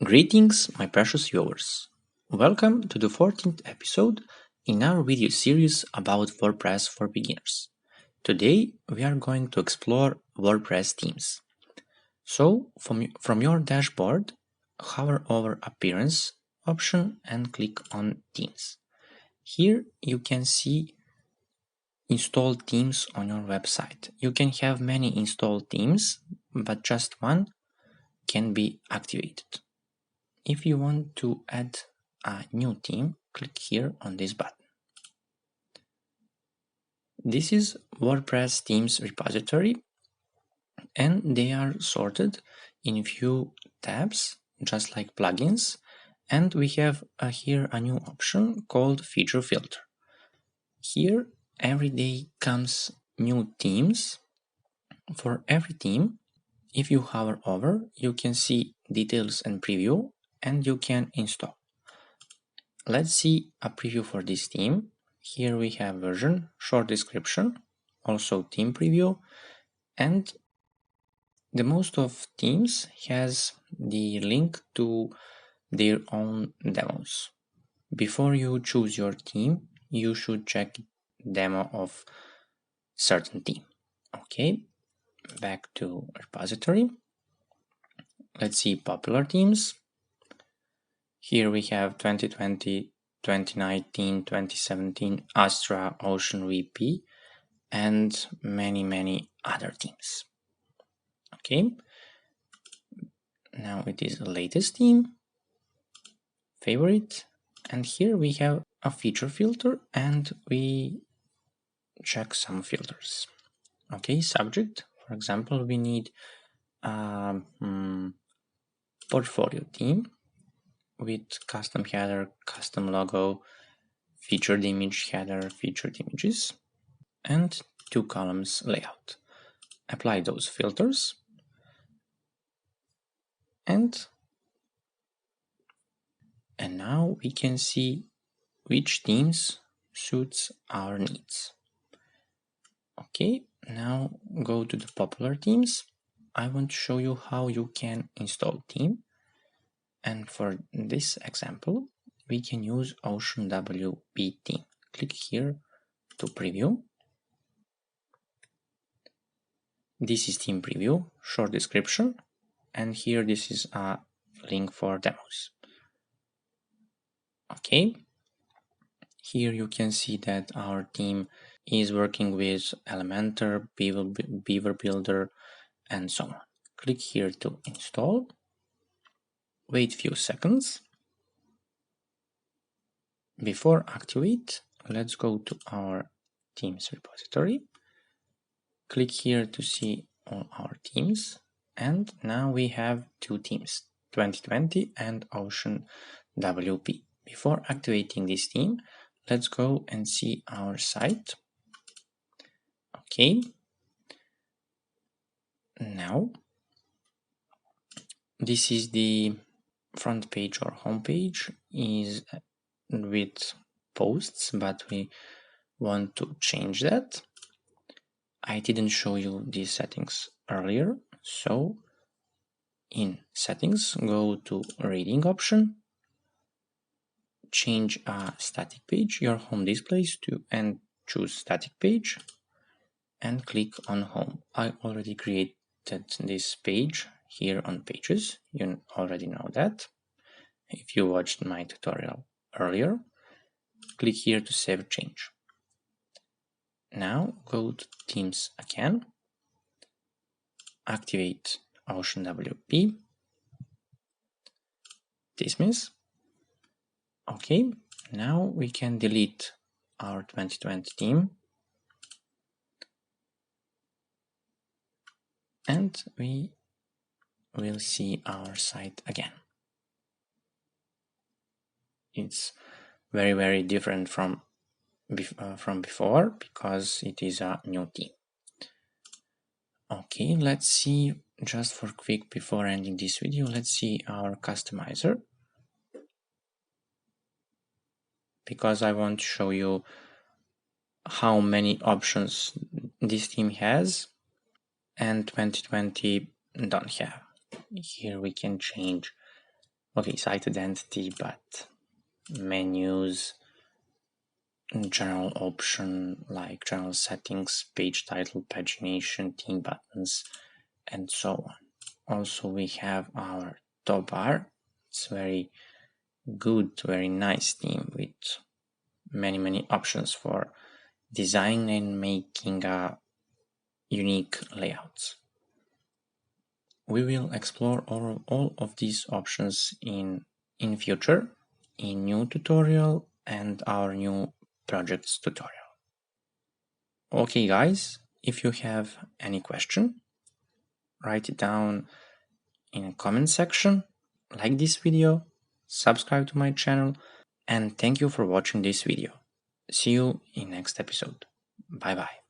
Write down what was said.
Greetings, my precious viewers. Welcome to the 14th episode in our video series about WordPress for beginners. Today we are going to explore WordPress themes. So, from your dashboard, hover over Appearance option and click on Themes. Here you can see installed themes on your website. You can have many installed themes, but just one can be activated. If you want to add a new theme, click here on this button. This is WordPress themes repository, and they are sorted in few tabs, just like plugins. And we have here a new option called feature filter. Here every day comes new themes. For every theme, if you hover over, you can see details and preview, and you can install. Let's see a preview for this theme. Here we have version, short description, also theme preview, and the most of themes has the link to their own demos. Before you choose your theme, you should check demo of certain theme. Okay, back to repository. Let's see popular themes. Here we have 2020, 2019, 2017, Astra, Ocean VP, and many other themes. Okay, now it is the latest theme, favorite, and here we have a feature filter and we check some filters. Okay, subject, for example, we need a portfolio theme with custom header, custom logo, featured image header, featured images, and 2 columns layout. Apply those filters and now we can see which themes suits our needs. Okay, now go to the popular themes. I want to show you how you can install theme, and for this example we can use Ocean WP theme. Click here to preview. This is theme preview, short description, and here this is a link for demos. Okay, here you can see that our theme is working with Elementor, Beaver Builder, and so on. Click here to install. Wait few seconds. Before activate, let's go to our themes repository. Click here to see all our themes, and now we have 2 themes, 2020 and Ocean WP. Before activating this theme, let's go and see our site. Okay, now this is the front page or home page is with posts, but we want to change that. I didn't show you these settings earlier, so in settings, go to reading option, change a static page, your home displays to, and choose static page and click on home. I already created this page here on pages. You already know that if you watched my tutorial earlier. Click here to save change. Now go to themes again, activate Ocean WP, dismiss. Okay, now we can delete our 2020 theme and we will see our site again. It's very different from before because it is a new theme. Okay, let's see, just for quick before ending this video, let's see our customizer, because I want to show you how many options this theme has and 2020 don't have. Here we can change Okay, site identity, but menus, general option like general settings, page title, pagination, theme buttons, and so on. Also, we have our top bar. It's very good, very nice theme with many options for design and making a unique layouts. We will explore all of these options in future, in new tutorial and our new projects tutorial. Okay guys, if you have any question, write it down in a comment section, like this video, subscribe to my channel, and thank you for watching this video. See you in next episode. Bye bye.